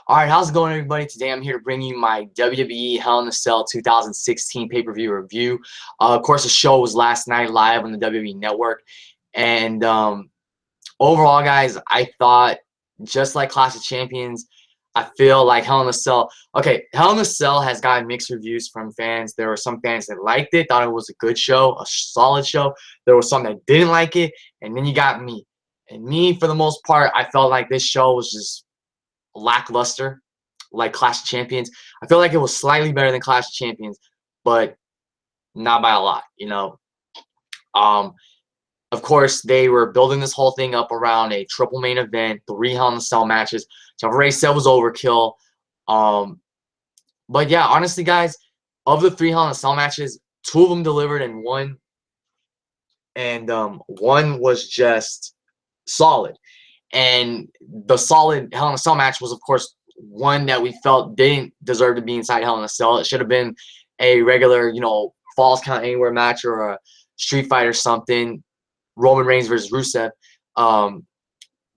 Alright, how's it going, everybody? Today I'm here to bring you my WWE Hell in a Cell 2016 pay-per-view review. Of course, the show was last night live on the WWE Network. And overall, guys, I thought, just like Clash of Champions, I feel like Hell in a Cell. Okay, Hell in a Cell has gotten mixed reviews from fans. There were some fans that liked it, thought it was a good show, a solid show. There were some that didn't like it. And then you got me. And me, for the most part, I felt like this show was just lackluster, like Clash of Champions. I feel like it was slightly better than Clash of Champions, but not by a lot, you know. Of course, they were building this whole thing up around a triple main event, 3 Hell in a Cell matches, which I've already said was overkill. But yeah, honestly, guys, of the 3 Hell in a Cell matches, 2 of them delivered and one was just solid. And the solid Hell in a Cell match was, of course, one that we felt didn't deserve to be inside Hell in a Cell. It should have been a regular, you know, Falls Count Anywhere match or a Street Fight or something. Roman Reigns versus Rusev.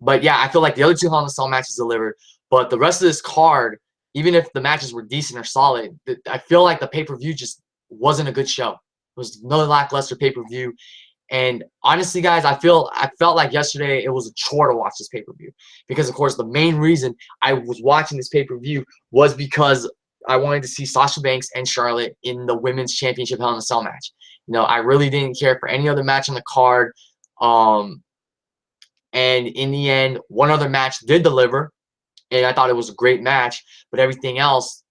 But yeah, I feel like the other 2 Hell in a Cell matches delivered. But the rest of this card, even if the matches were decent or solid, I feel like the pay-per-view just wasn't a good show. It was another lackluster pay-per-view. And honestly, guys, I felt like yesterday it was a chore to watch this pay-per-view. Because, of course, the main reason I was watching this pay-per-view was because I wanted to see Sasha Banks and Charlotte in the Women's Championship Hell in a Cell match. You know, I really didn't care for any other match on the card. And in the end, one other match did deliver. And I thought it was a great match. But everything else,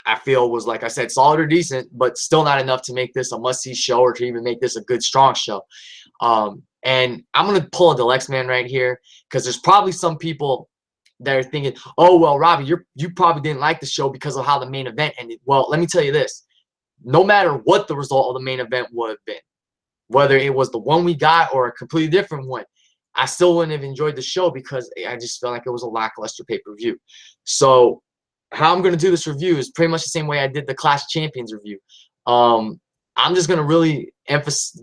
I feel, was, like I said, solid or decent, but still not enough to make this a must-see show or to even make this a good, strong show. And I'm going to pull a Deluxe Man right here because there's probably some people that are thinking, oh, well, Robbie, you probably didn't like the show because of how the main event ended. Well, let me tell you this. No matter what the result of the main event would have been, whether it was the one we got or a completely different one, I still wouldn't have enjoyed the show because I just felt like it was a lackluster pay-per-view. So how I'm going to do this review is pretty much the same way I did the Clash of Champions review. I'm just going to really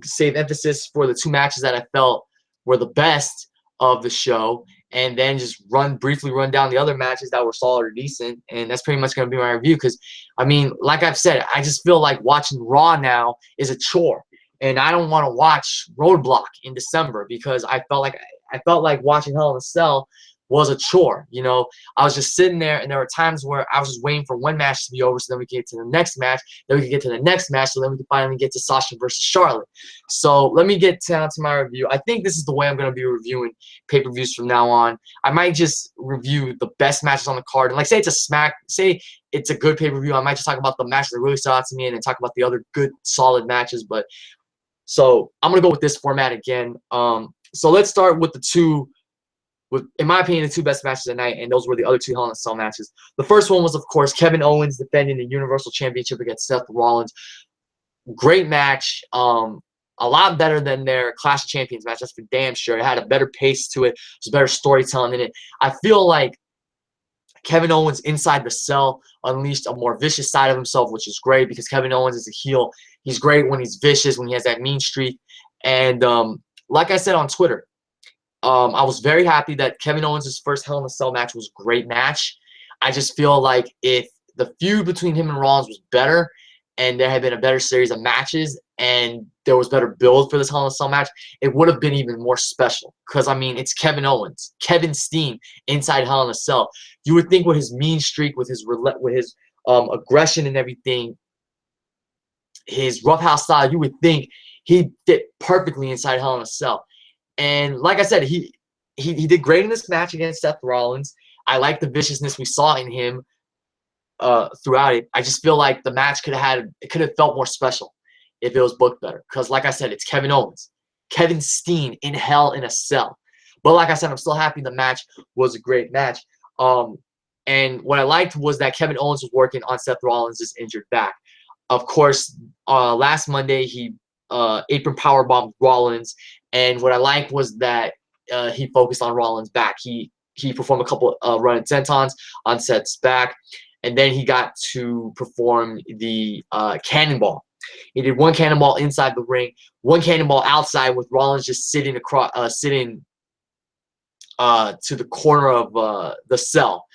save emphasis for the 2 matches that I felt were the best of the show, and then just briefly run down the other matches that were solid or decent. And that's pretty much going to be my review because, I mean, like I've said, I just feel like watching Raw now is a chore. And I don't want to watch Roadblock in December because I felt like watching Hell in a Cell was a chore. You know, I was just sitting there, and there were times where I was just waiting for one match to be over so then we could get to the next match, then we could get to the next match, so then we could finally get to Sasha versus Charlotte. So let me get down to my review. I think this is the way I'm going to be reviewing pay-per-views from now on. I might just review the best matches on the card, and like say it's a good pay-per-view, I might just talk about the matches that really stood out to me and then talk about the other good, solid matches. But so I'm going to go with this format again. So let's start with in my opinion, the 2 best matches of the night, and those were the other 2 Hell in a Cell matches. The first one was, of course, Kevin Owens defending the Universal Championship against Seth Rollins. Great match. A lot better than their Clash of Champions match, that's for damn sure. It had a better pace to it. There's better storytelling in it. I feel like Kevin Owens inside the cell unleashed a more vicious side of himself, which is great because Kevin Owens is a heel. He's great when he's vicious, when he has that mean streak. And like I said on Twitter, I was very happy that Kevin Owens' first Hell in a Cell match was a great match. I just feel like if the feud between him and Rollins was better and there had been a better series of matches and there was better build for this Hell in a Cell match, it would have been even more special. Because, I mean, it's Kevin Owens, Kevin Steen inside Hell in a Cell. You would think with his mean streak, with his aggression and everything, his roughhouse style, you would think he'd fit perfectly inside Hell in a Cell. And like I said, he did great in this match against Seth Rollins. I like the viciousness we saw in him throughout it. I just feel like the match could have felt more special if it was booked better. Because like I said, it's Kevin Owens, Kevin Steen in Hell in a Cell. But like I said, I'm still happy the match was a great match. And what I liked was that Kevin Owens was working on Seth Rollins' injured back. Of course, last Monday he apron powerbombed Rollins. And what I liked was that he focused on Rollins' back. He performed a couple running sentons on Seth's back, and then he got to perform the cannonball. He did one cannonball inside the ring, one cannonball outside with Rollins just sitting to the corner of the cell.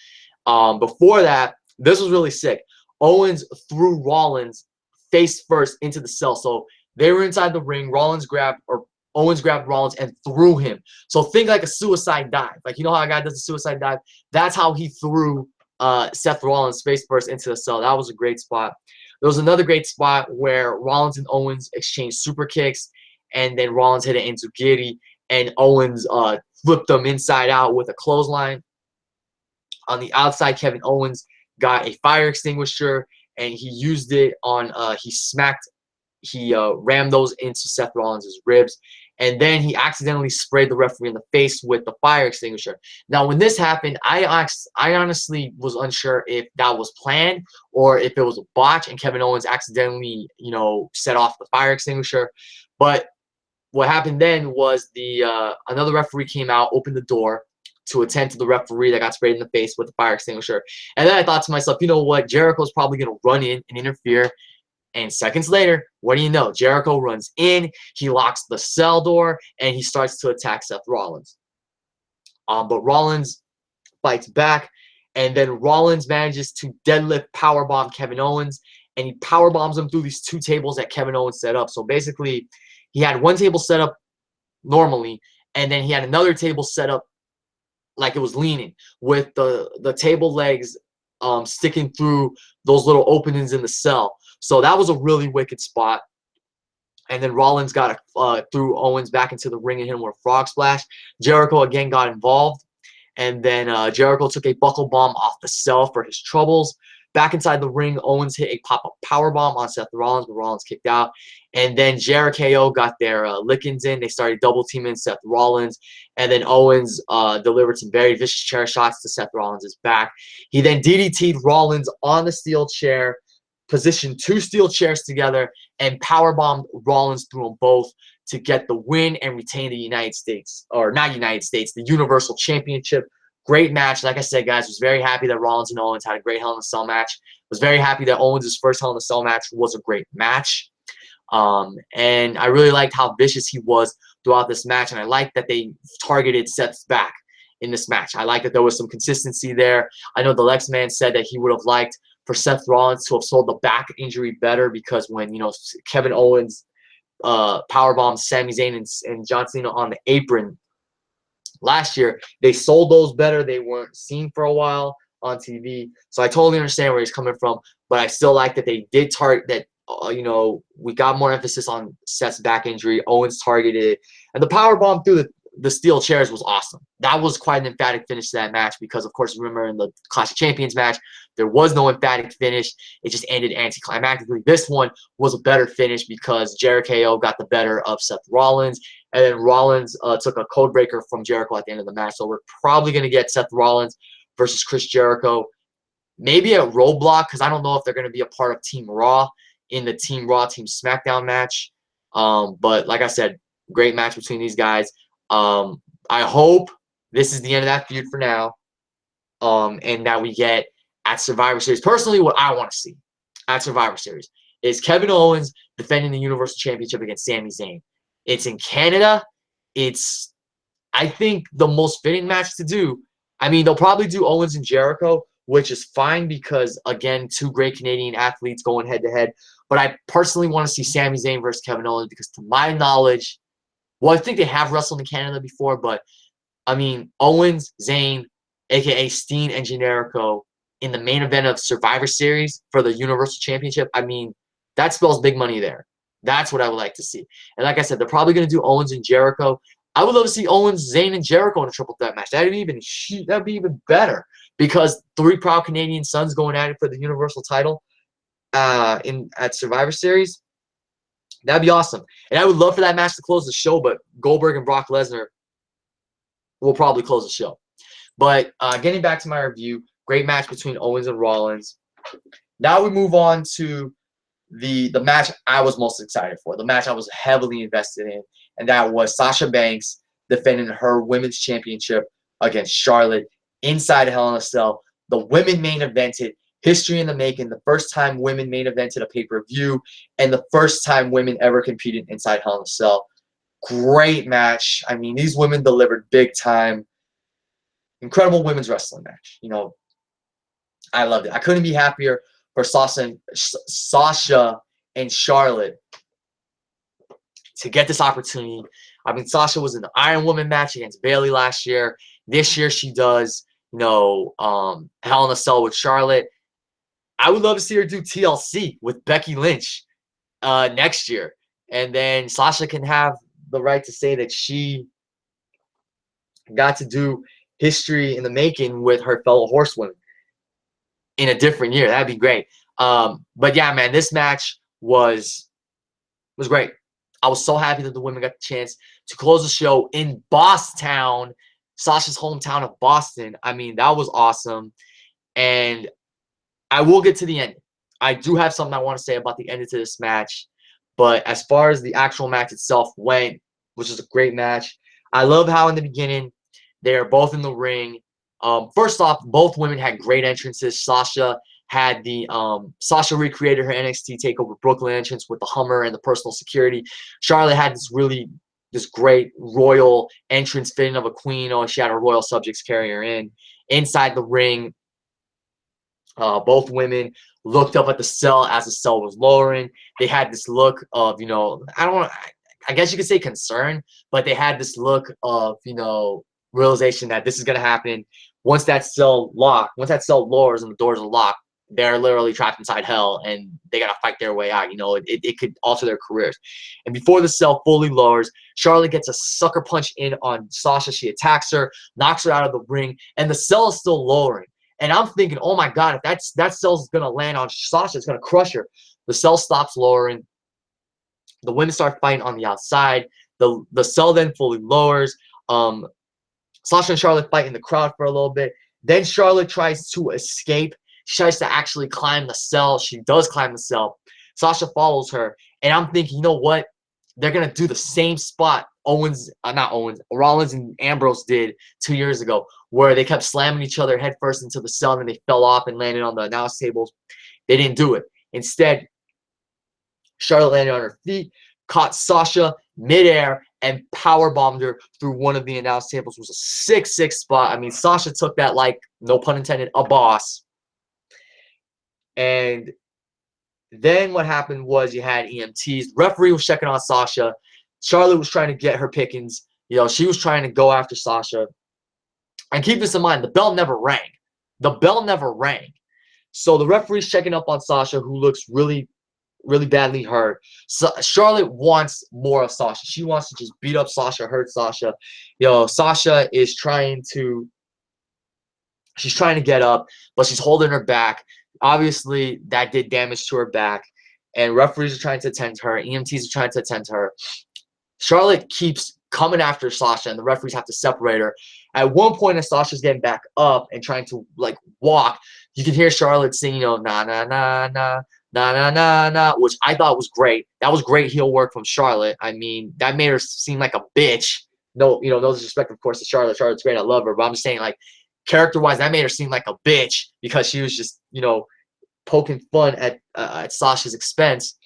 Before that, this was really sick. Owens threw Rollins face first into the cell. So they were inside the ring. Owens grabbed Rollins and threw him. So think like a suicide dive. Like, you know how a guy does a suicide dive? That's how he threw Seth Rollins face first into the cell. That was a great spot. There was another great spot where Rollins and Owens exchanged super kicks, and then Rollins hit an enziguri, and Owens flipped them inside out with a clothesline. On the outside, Kevin Owens got a fire extinguisher, and he used it on he rammed those into Seth Rollins' ribs, and then he accidentally sprayed the referee in the face with the fire extinguisher. Now, when this happened, I honestly was unsure if that was planned or if it was a botch and Kevin Owens accidentally, you know, set off the fire extinguisher. But what happened then was another referee came out, opened the door to attend to the referee that got sprayed in the face with the fire extinguisher. And then I thought to myself, you know what? Jericho's probably going to run in and interfere. And seconds later, what do you know? Jericho runs in, he locks the cell door, and he starts to attack Seth Rollins. But Rollins fights back, and then Rollins manages to deadlift powerbomb Kevin Owens, and he powerbombs him through these 2 tables that Kevin Owens set up. So basically, he had one table set up normally, and then he had another table set up like it was leaning, with the table legs sticking through those little openings in the cell. So that was a really wicked spot. And then Rollins threw Owens back into the ring and hit him with a frog splash. Jericho again got involved. And then Jericho took a buckle bomb off the cell for his troubles. Back inside the ring, Owens hit a pop-up powerbomb on Seth Rollins, but Rollins kicked out. And then Jericho got their lickings in. They started double-teaming Seth Rollins. And then Owens delivered some very vicious chair shots to Seth Rollins' back. He then DDT'd Rollins on the steel chair, positioned 2 steel chairs together, and powerbombed Rollins through them both to get the win and retain the the Universal Championship. Great match. Like I said, guys, was very happy that Rollins and Owens had a great Hell in a Cell match. Was very happy that Owens' first Hell in a Cell match was a great match. And I really liked how vicious he was throughout this match, and I liked that they targeted Seth's back in this match. I like that there was some consistency there. I know the Lex Man said that he would have liked for Seth Rollins to have sold the back injury better, because when, you know, Kevin Owens powerbombed Sami Zayn and John Cena on the apron last year, they sold those better. They weren't seen for a while on TV. So I totally understand where he's coming from, but I still like that they did target that. You know, we got more emphasis on Seth's back injury. Owens targeted it, and the powerbomb through the steel chairs was awesome. That was quite an emphatic finish to that match, because, of course, remember in the Clash of Champions match, there was no emphatic finish. It just ended anticlimactically. This one was a better finish because Jericho got the better of Seth Rollins, and then Rollins took a code breaker from Jericho at the end of the match. So we're probably going to get Seth Rollins versus Chris Jericho, maybe at Roadblock, because I don't know if they're going to be a part of Team Raw in the Team Raw, Team SmackDown match. But like I said, great match between these guys. I hope this is the end of that feud for now, and that we get at Survivor Series. Personally, what I want to see at Survivor Series is Kevin Owens defending the Universal Championship against Sami Zayn. It's in Canada. It's, I think, the most fitting match to do. I mean, they'll probably do Owens and Jericho, which is fine because, again, 2 great Canadian athletes going head-to-head. But I personally want to see Sami Zayn versus Kevin Owens because, to my knowledge, well, I think they have wrestled in Canada before, but, I mean, Owens, Zayn, a.k.a. Steen and Generico, in the main event of Survivor Series for the Universal Championship, I mean, that spells big money there. That's what I would like to see. And like I said, they're probably going to do Owens and Jericho. I would love to see Owens, Zayn, and Jericho in a triple threat match. That'd be even better, because 3 proud Canadian sons going at it for the Universal title at Survivor Series. That'd be awesome. And I would love for that match to close the show, but Goldberg and Brock Lesnar will probably close the show. But getting back to my review, great match between Owens and Rollins. Now we move on to the match I was most excited for, the match I was heavily invested in, and that was Sasha Banks defending her women's championship against Charlotte inside Hell in a Cell. The women main evented, history in the making, the first time women main evented a pay-per-view, and the first time women ever competed inside Hell in a Cell. Great match. I mean, these women delivered big time. Incredible women's wrestling match. You know, I loved it. I couldn't be happier for Sasha and Charlotte to get this opportunity. I mean, Sasha was in the Iron Woman match against Bayley last year. This year she does, Hell in a Cell with Charlotte. I would love to see her do TLC with Becky Lynch next year. And then Sasha can have the right to say that she got to do history in the making with her fellow horsewomen in a different year. That'd be great. But yeah, man, this match was great. I was so happy that the women got the chance to close the show in Boston, Sasha's hometown of Boston. I mean, that was awesome. And I will get to the end. I do have something I want to say about the end of this match. But as far as the actual match itself went, which is a great match, I love how in the beginning they are both in the ring. First off, both women had great entrances. Sasha recreated her NXT TakeOver Brooklyn entrance with the Hummer and the personal security. Charlotte had this great royal entrance fitting of a queen. She had her royal subjects carrying her in. Inside the ring, both women looked up at the cell as the cell was lowering. They had this look of, I guess you could say concern, but they had this look of, realization that this is going to happen. Once that cell lowers and the doors are locked, they're literally trapped inside hell and they got to fight their way out. It could alter their careers. And before the cell fully lowers, Charlotte gets a sucker punch in on Sasha. She attacks her, knocks her out of the ring, and the cell is still lowering. And I'm thinking, oh my God, if that cell's going to land on Sasha, it's going to crush her. The cell stops lowering. The women start fighting on the outside. The cell then fully lowers. Sasha and Charlotte fight in the crowd for a little bit. Then Charlotte tries to escape. She tries to actually climb the cell. She does climb the cell. Sasha follows her. And I'm thinking, you know what? They're going to do the same spot Rollins and Ambrose did 2 years ago, where they kept slamming each other headfirst into the cell and then they fell off and landed on the announce tables. They didn't do it. Instead, Charlotte landed on her feet, caught Sasha midair, and powerbombed her through one of the announce tables. It was a 6-6 spot. I mean, Sasha took that like, no pun intended, a boss. And then what happened was you had EMTs. Referee was checking on Sasha. Charlotte was trying to get her pickings. She was trying to go after Sasha. And keep this in mind, the bell never rang. The bell never rang. So the referee's checking up on Sasha, who looks really badly hurt. So Charlotte wants more of Sasha. She wants to just beat up Sasha, hurt Sasha. Sasha is she's trying to get up, but she's holding her back. Obviously, that did damage to her back. And referees are trying to attend to her. EMTs are trying to attend to her. Charlotte keeps coming after Sasha, and the referees have to separate her. At one point, as Sasha's getting back up and trying to, walk, you can hear Charlotte sing, na, na, na, na, na, na, na, na, which I thought was great. That was great heel work from Charlotte. I mean, that made her seem like a bitch. No disrespect, of course, to Charlotte. Charlotte's great. I love her. But I'm just saying, character-wise, that made her seem like a bitch because she was just, poking fun at Sasha's expense.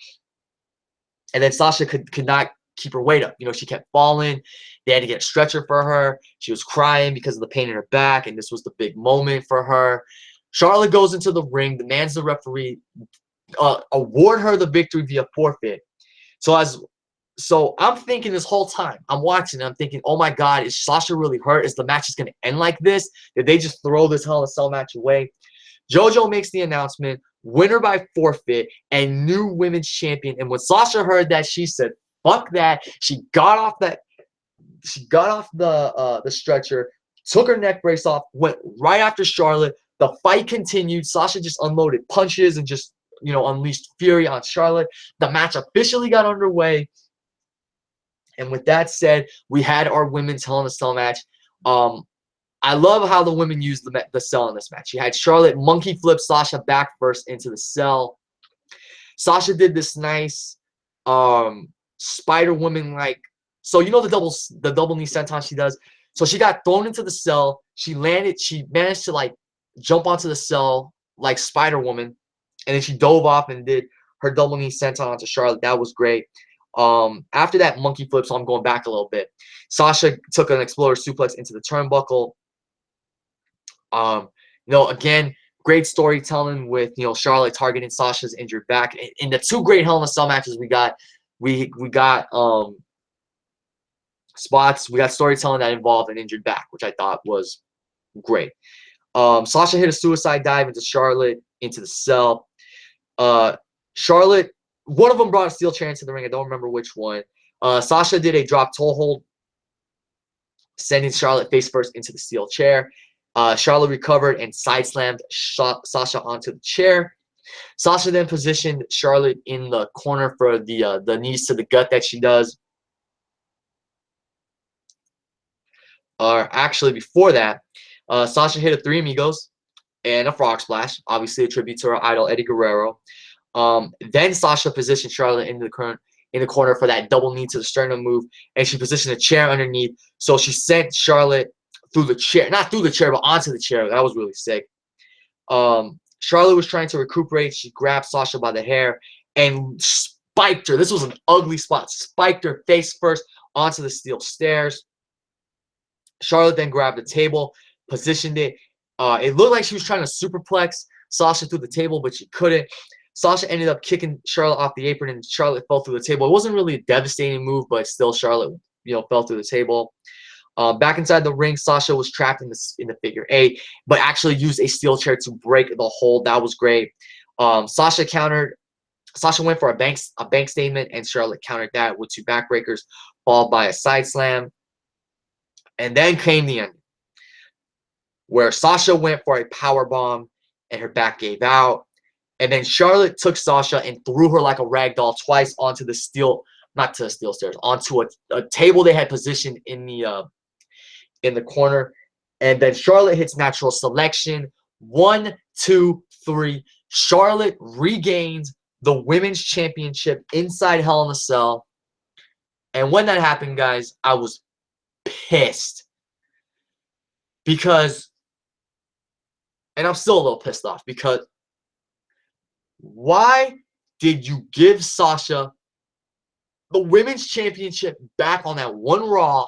And then Sasha could not keep her weight up. She kept falling. They had to get a stretcher for her. She was crying because of the pain in her back, and this was the big moment for her. Charlotte goes into the ring, demands the referee award her the victory via forfeit. So I'm thinking this whole time, I'm watching, I'm thinking, oh my God, is Sasha really hurt? Is the match just going to end like this? Did they just throw this Hell in a Cell match away? JoJo makes the announcement, winner by forfeit, and new women's champion. And when Sasha heard that, she said, fuck that. She got off the stretcher, took her neck brace off, went right after Charlotte. The fight continued. Sasha just unloaded punches and just, unleashed fury on Charlotte. The match officially got underway. And with that said, we had our women's Hell in a Cell match. I love how the women used the cell in this match. You had Charlotte monkey flip Sasha back first into the cell. Sasha did this nice Spider Woman so the double knee senton she does. So she got thrown into the cell. She landed. She managed to jump onto the cell like Spider Woman, and then she dove off and did her double knee senton onto Charlotte. That was great. After that monkey flip, so I'm going back a little bit. Sasha took an exploder suplex into the turnbuckle. Again, Great storytelling with, you know, Charlotte targeting Sasha's injured back. In the two great Hell in a Cell matches we got, we got spots. We got storytelling that involved an injured back, which I thought was great. Sasha hit a suicide dive into Charlotte into the cell. Charlotte, one of them brought a steel chair into the ring. I don't remember which one. Sasha did a drop toe hold, sending Charlotte face first into the steel chair. Charlotte recovered and side slammed Sasha onto the chair. Sasha then positioned Charlotte in the corner for the knees to the gut that she does. Actually, before that, Sasha hit a Three Amigos and a frog splash, obviously a tribute to her idol Eddie Guerrero. Then Sasha positioned Charlotte in the corner for that double knee to the sternum move, and she positioned a chair underneath. So she sent Charlotte through the chair, not through the chair, but onto the chair. That was really sick. Charlotte was trying to recuperate. She grabbed Sasha by the hair and spiked her. This was an ugly spot. Spiked her face first onto the steel stairs. Charlotte then grabbed the table, positioned it. It looked like she was trying to superplex Sasha through the table, but she couldn't. Sasha ended up kicking Charlotte off the apron, and Charlotte fell through the table. It wasn't really a devastating move, but still Charlotte, you know, fell through the table. Back inside the ring, Sasha was trapped in the figure 8, but actually used a steel chair to break the hold. That was great. Sasha countered. Sasha went for a bank statement, and Charlotte countered that with 2 backbreakers, followed by a side slam. And then came the end, where Sasha went for a power bomb, and her back gave out. And then Charlotte took Sasha and threw her like a rag doll twice onto the not to the steel stairs, onto a table they had positioned in the corner. And then Charlotte hits natural selection. 1, 2, 3. Charlotte regains the women's championship inside Hell in a Cell. And when that happened, guys, I was pissed. Because, and I'm still a little pissed off, because why did you give Sasha the women's championship back on that one Raw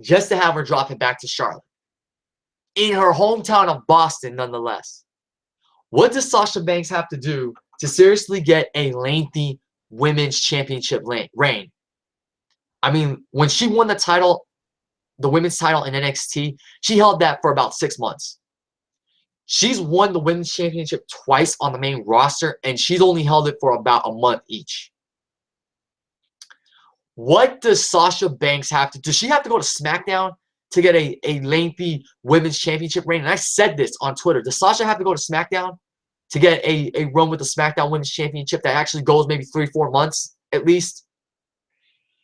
just to have her drop it back to Charlotte? In her hometown of Boston, nonetheless. What does Sasha Banks have to do to seriously get a lengthy women's championship reign? I mean, when she won the title, the women's title in NXT, she held that for about 6 months. She's won the women's championship twice on the main roster, and she's only held it for about a month each. What does Sasha Banks have to do? Does she have to go to SmackDown to get a lengthy women's championship reign? And I said this on Twitter. Does Sasha have to go to SmackDown to get a run with the SmackDown Women's Championship that actually goes maybe 3-4 months at least?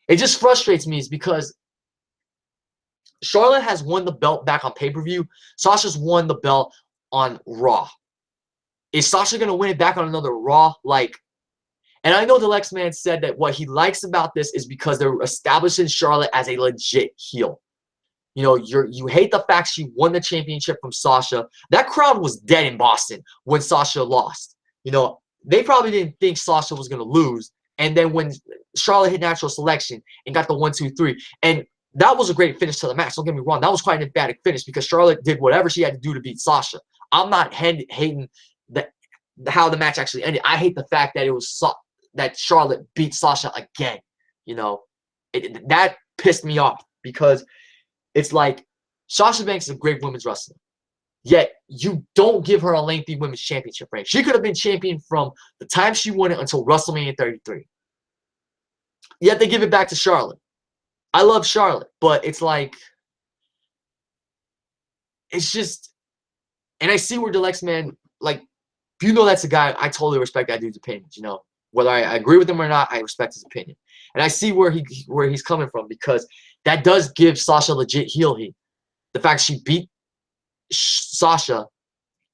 It just frustrates me, is because Charlotte has won the belt back on pay-per-view. Sasha's won the belt on Raw. Is Sasha going to win it back on another Raw? And I know the Lex Man said that what he likes about this is because they're establishing Charlotte as a legit heel. You know, you hate the fact she won the championship from Sasha. That crowd was dead in Boston when Sasha lost. You know, they probably didn't think Sasha was going to lose. And then when Charlotte hit natural selection and got the 1, 2, 3, and that was a great finish to the match. Don't get me wrong. That was quite an emphatic finish because Charlotte did whatever she had to do to beat Sasha. I'm not hating how the match actually ended. I hate the fact that it was that Charlotte beat Sasha again. You know, that pissed me off, because it's like Sasha Banks is a great women's wrestler, yet you don't give her a lengthy women's championship reign. She could have been champion from the time she won it until WrestleMania 33. Yet they give it back to Charlotte. I love Charlotte, but it's like, it's just, and I see where the Lex Man, like, you know, that's a guy, I totally respect that dude's opinions, you know. Whether I agree with him or not, I respect his opinion. And I see where he's coming from, because that does give Sasha legit heel heat. The fact she beat Sasha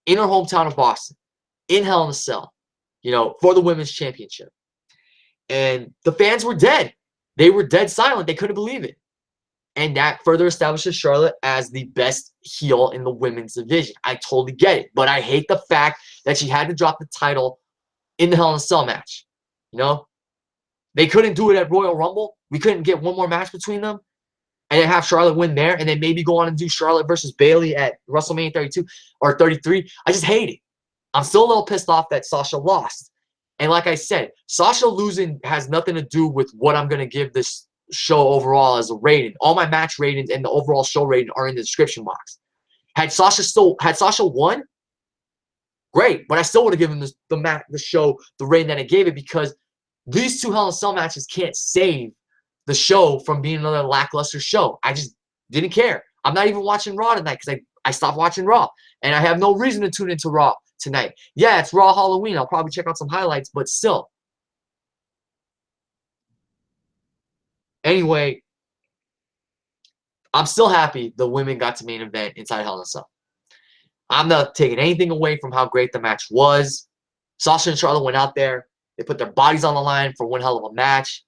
in her hometown of Boston, in Hell in a Cell, you know, for the women's championship. And the fans were dead. They were dead silent. They couldn't believe it. And that further establishes Charlotte as the best heel in the women's division. I totally get it. But I hate the fact that she had to drop the title in the Hell in a Cell match. You know? They couldn't do it at Royal Rumble. We couldn't get one more match between them. and then have Charlotte win there, and then maybe go on and do Charlotte versus Bayley at WrestleMania 32 or 33. I just hate it. I'm still a little pissed off that Sasha lost. And like I said, Sasha losing has nothing to do with what I'm going to give this show overall as a rating. All my match ratings and the overall show rating are in the description box. Had Sasha won, great, but I still would have given the show the rating that I gave it, because these two Hell in a Cell matches can't save the show from being another lackluster show. I just didn't care. I'm not even watching Raw tonight because I stopped watching Raw, and I have no reason to tune into Raw tonight. Yeah, it's Raw Halloween. I'll probably check out some highlights, but still. Anyway, I'm still happy the women got to main event inside Hell in a Cell. I'm not taking anything away from how great the match was. Sasha and Charlotte went out there. They put their bodies on the line for one hell of a match.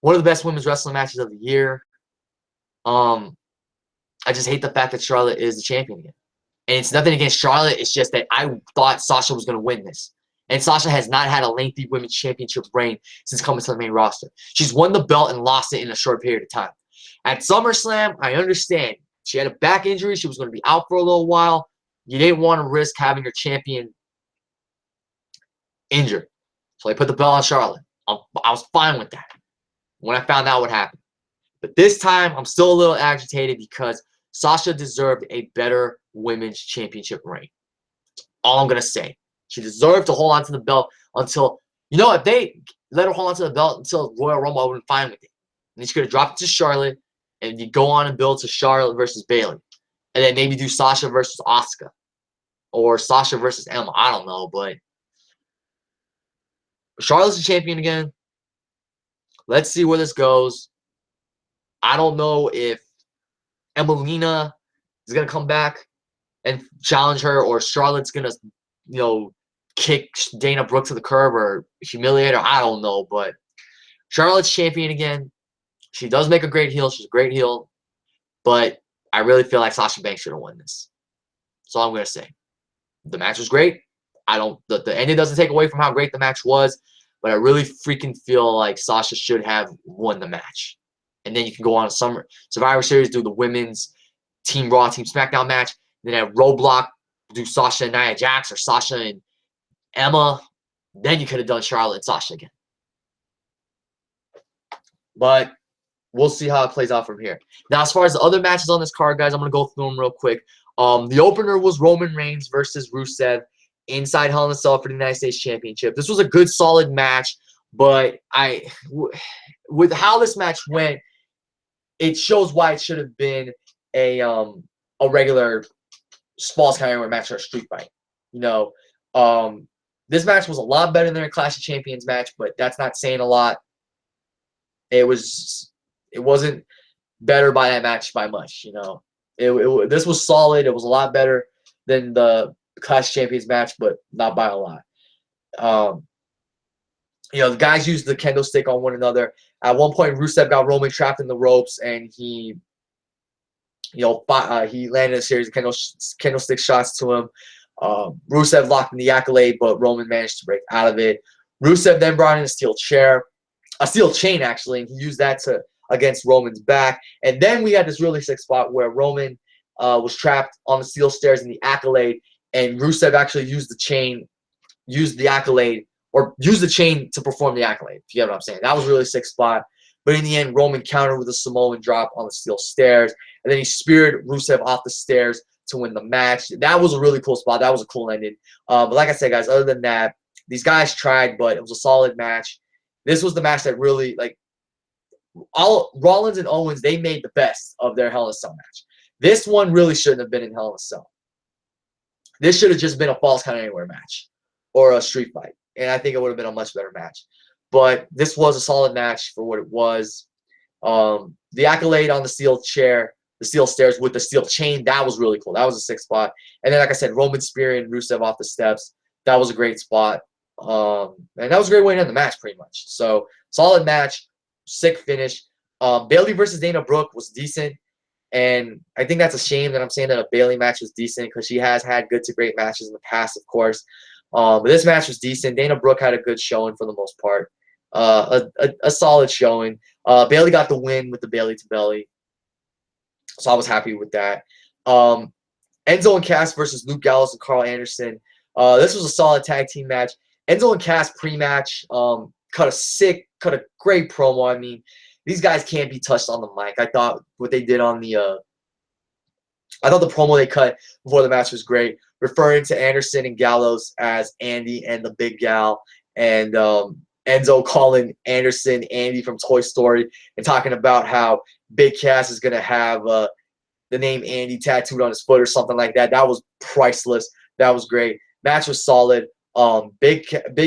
One of the best women's wrestling matches of the year. I just hate the fact that Charlotte is the champion again. And it's nothing against Charlotte. It's just that I thought Sasha was going to win this. And Sasha has not had a lengthy women's championship reign since coming to the main roster. She's won the belt and lost it in a short period of time. At SummerSlam, I understand. She had a back injury. She was going to be out for a little while. You didn't want to risk having your champion injured. So they put the belt on Charlotte. I was fine with that when I found out what happened. But this time, I'm still a little agitated because Sasha deserved a better women's championship reign. That's all I'm going to say. She deserved to hold on to the belt until, if they let her hold on to the belt until Royal Rumble, I would have been fine with it. And then she could have dropped it to Charlotte, and you go on and build to Charlotte versus Bayley. And then maybe do Sasha versus Asuka. Or Sasha versus Emma. I don't know, but Charlotte's the champion again. Let's see where this goes. I don't know if Emelina is going to come back and challenge her, or Charlotte's going to, kick Dana Brooke to the curb or humiliate her. I don't know, but Charlotte's champion again. She does make a great heel. She's a great heel. But I really feel like Sasha Banks should have won this. That's all I'm going to say. The match was great. The ending doesn't take away from how great the match was, but I really freaking feel like Sasha should have won the match. And then you can go on a Survivor Series, do the women's Team Raw, Team SmackDown match. Then at Roadblock, do Sasha and Nia Jax or Sasha and Emma. Then you could have done Charlotte and Sasha again. But we'll see how it plays out from here. Now, as far as the other matches on this card, guys, I'm going to go through them real quick. The opener was Roman Reigns versus Rusev inside Hell in a Cell for the United States Championship. This was a good, solid match, but with how this match went, it shows why it should have been a regular Falls Count Anywhere match or a street fight. This match was a lot better than a Clash of Champions match, but that's not saying a lot. It wasn't better by that match by much. This was solid. It was a lot better than the Clash of Champions match, but not by a lot. The guys used the kendo stick on one another. At one point, Rusev got Roman trapped in the ropes, and he landed a series of kendo stick shots to him. Rusev locked in the accolade, but Roman managed to break out of it. Rusev then brought in a steel chain actually, and he used that against Roman's back. And then we had this really sick spot where Roman was trapped on the steel stairs in the accolade, and Rusev actually used the chain to perform the accolade, if you get what I'm saying. That was a really sick spot. But in the end, Roman countered with a Samoan drop on the steel stairs, and then he speared Rusev off the stairs to win the match. That was a really cool spot. That was a cool ending. But like I said, guys, other than that, these guys tried, but it was a solid match. This was the match that really, Rollins and Owens, they made the best of their Hell in a Cell match. This one really shouldn't have been in Hell in a Cell. This should have just been a Falls Count Anywhere match or a street fight, and I think it would have been a much better match. But this was a solid match for what it was. The accolade on the steel stairs with the steel chain, that was really cool. That was a sick spot. And then, like I said, Roman spearing Rusev off the steps. That was a great spot. And that was a great way to end the match, pretty much. So, solid match, sick finish. Bayley versus Dana Brooke was decent. And I think that's a shame that I'm saying that a Bayley match was decent, because she has had good to great matches in the past, of course. But this match was decent. Dana Brooke had a good showing for the most part. A solid showing. Bayley got the win with the Bayley to belly. So I was happy with that. Enzo and Cass versus Luke Gallows and Karl Anderson. This was a solid tag team match. Enzo and Cass pre-match cut a great promo. I mean, these guys can't be touched on the mic. I thought what they did on the I thought the promo they cut before the match was great, referring to Anderson and Gallows as Andy and the Big Gal, and Enzo calling Anderson Andy from Toy Story, and talking about how Big Cass is gonna have the name Andy tattooed on his foot or something like that. That was priceless. That was great. Match was solid. Big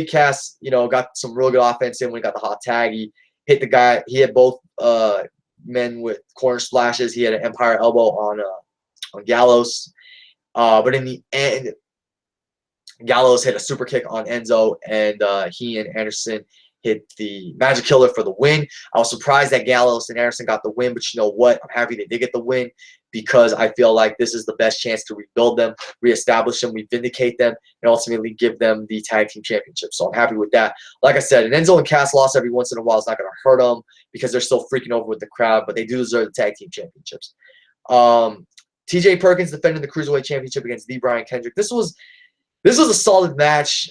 Cass, you know, got some real good offense in when he got the hot tag. He hit the guy. He hit both men with corner splashes. He had an Empire elbow on Gallows. But in the end, Gallows hit a super kick on Enzo, and he and Anderson hit the Magic Killer for the win. I was surprised that Gallows and Anderson got the win, but you know what? I'm happy they did get the win, because I feel like this is the best chance to rebuild them, reestablish them, vindicate them, and ultimately give them the tag team championship. So I'm happy with that. Like I said, an Enzo and Cass loss every once in a while is not going to hurt them, because they're still freaking over with the crowd, but they do deserve the tag team championships. TJ Perkins defending the Cruiserweight Championship against the Brian Kendrick. This was a solid match.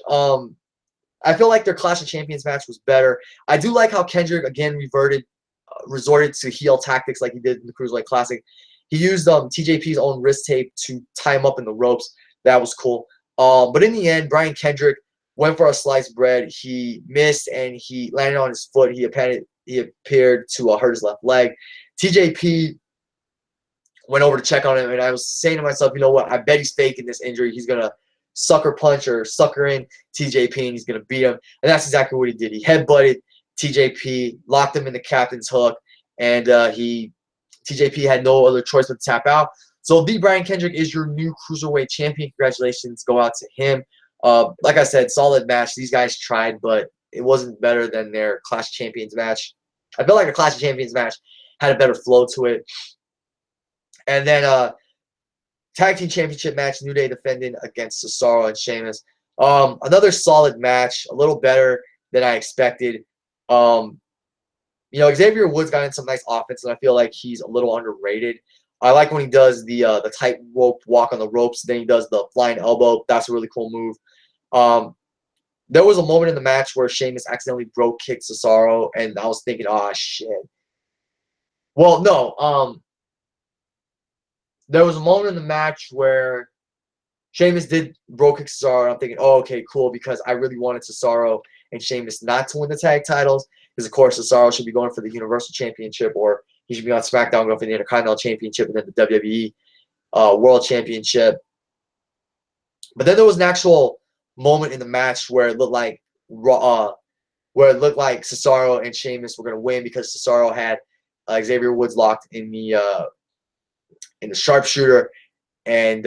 I feel like their Clash of Champions match was better. I do like how Kendrick again resorted to heel tactics like he did in the Cruiserweight Classic. He used TJP's own wrist tape to tie him up in the ropes. That was cool. But in the end, Brian Kendrick went for a sliced bread. He missed, and he landed on his foot. He appeared to hurt his left leg. TJP went over to check on him, and I was saying to myself, you know what? I bet he's faking this injury. He's going to sucker punch or sucker in TJP, and he's going to beat him. And that's exactly what he did. He headbutted TJP, locked him in the captain's hook, and TJP had no other choice but to tap out. So the Brian Kendrick is your new Cruiserweight champion. Congratulations go out to him. Like I said, solid match. These guys tried, but it wasn't better than their Clash of Champions match. I feel like a Clash of Champions match had a better flow to it. And then Tag Team Championship match, New Day defending against Cesaro and Sheamus. Another solid match, a little better than I expected. You know, Xavier Woods got in some nice offense, and I feel like he's a little underrated. I like when he does the tightrope walk on the ropes. Then he does the flying elbow. That's a really cool move. There was a moment in the match where Sheamus accidentally broke kicked Cesaro, and I was thinking, oh, shit. Well, no. There was a moment in the match where Sheamus did broke kick Cesaro, and I'm thinking, oh, okay, cool, because I really wanted Cesaro and Sheamus not to win the tag titles, because, of course, Cesaro should be going for the Universal Championship, or he should be on SmackDown going for the Intercontinental Championship and then the WWE World Championship. But then there was an actual moment in the match where it looked like Cesaro and Sheamus were going to win, because Cesaro had Xavier Woods locked in the sharpshooter, and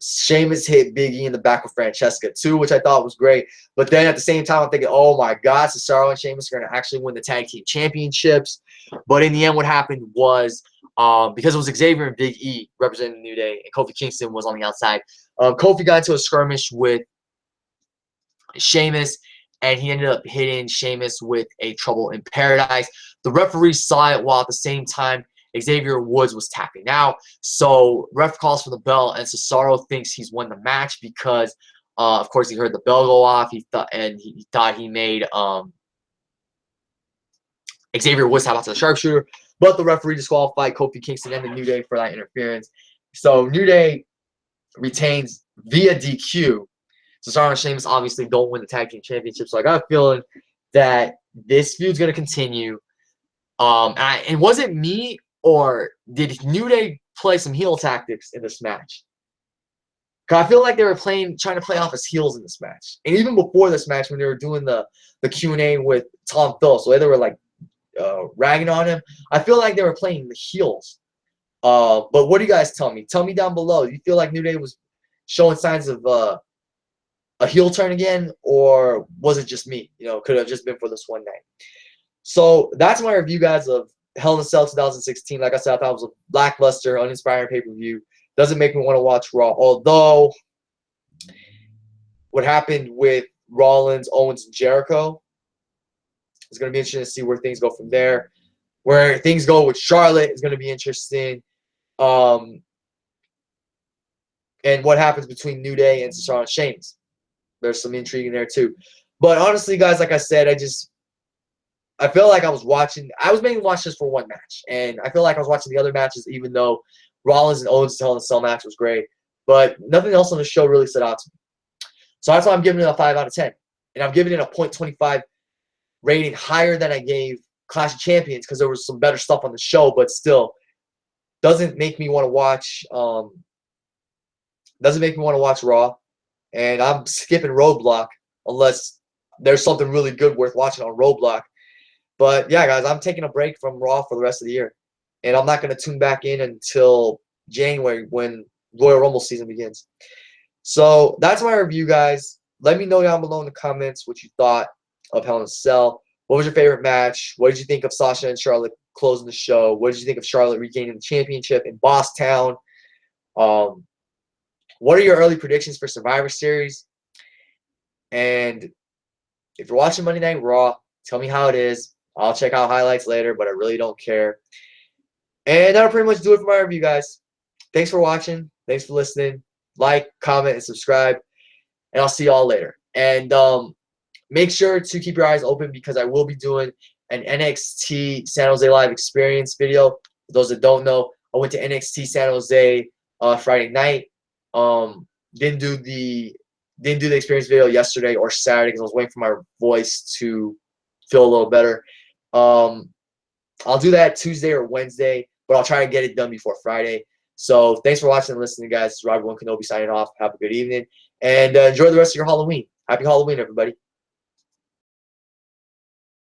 Sheamus hit Big E in the back with Francesca too, which I thought was great. But then at the same time, I'm thinking, oh my God, Cesaro and Sheamus are going to actually win the tag team championships. But in the end, what happened was, because it was Xavier and Big E representing the New Day, and Kofi Kingston was on the outside, Kofi got into a skirmish with Sheamus, and he ended up hitting Sheamus with a Trouble in Paradise. The referee saw it, while at the same time Xavier Woods was tapping out. So ref calls for the bell, and Cesaro thinks he's won the match because, of course, he heard the bell go off. He thought he made Xavier Woods tap out to the sharpshooter, but the referee disqualified Kofi Kingston and the New Day for that interference. So New Day retains via DQ. Cesaro and Sheamus obviously don't win the tag team championship, so I got a feeling that this feud's going to continue. And was it me, or did New Day play some heel tactics in this match? Because I feel like they were trying to play off as heels in this match. And even before this match, when they were doing the Q&A with Tom Phillips, where they were like ragging on him, I feel like they were playing the heels. But what do you guys tell me? Tell me down below. Do you feel like New Day was showing signs of a heel turn again, or was it just me? You know, could have just been for this one night. So that's my review, guys, of Hell in a Cell 2016. Like I said, I thought it was a lackluster, uninspiring pay-per-view. Doesn't make me want to watch Raw. Although, what happened with Rollins, Owens, and Jericho is going to be interesting to see where things go from there. Where things go with Charlotte is going to be interesting. And what happens between New Day and Cesaro and Sheamus. There's some intrigue in there too. But honestly, guys, like I said, I feel like I was mainly watching this for one match. And I feel like I was watching the other matches, even though Rollins and Owens' Hell in a Cell match was great. But nothing else on the show really stood out to me. So that's why I'm giving it a 5 out of 10. And I'm giving it a .25 rating, higher than I gave Clash of Champions, because there was some better stuff on the show, but still doesn't make me want to watch Raw. And I'm skipping Roadblock unless there's something really good worth watching on Roadblock. But yeah, guys, I'm taking a break from Raw for the rest of the year. And I'm not going to tune back in until January when Royal Rumble season begins. So that's my review, guys. Let me know down below in the comments what you thought of Hell in a Cell. What was your favorite match? What did you think of Sasha and Charlotte closing the show? What did you think of Charlotte regaining the championship in Bosstown? What are your early predictions for Survivor Series? And if you're watching Monday Night Raw, tell me how it is. I'll check out highlights later, but I really don't care. And that'll pretty much do it for my review, guys. Thanks for watching. Thanks for listening. Like, comment, and subscribe. And I'll see y'all later. And make sure to keep your eyes open, because I will be doing an NXT San Jose Live Experience video. For those that don't know, I went to NXT San Jose Friday night. Didn't do the experience video yesterday or Saturday because I was waiting for my voice to feel a little better. I'll do that Tuesday or Wednesday, but I'll try to get it done before Friday. So thanks for watching and listening, guys. This is Robert One Kenobi signing off. Have a good evening, and enjoy the rest of your Halloween. Happy Halloween, everybody.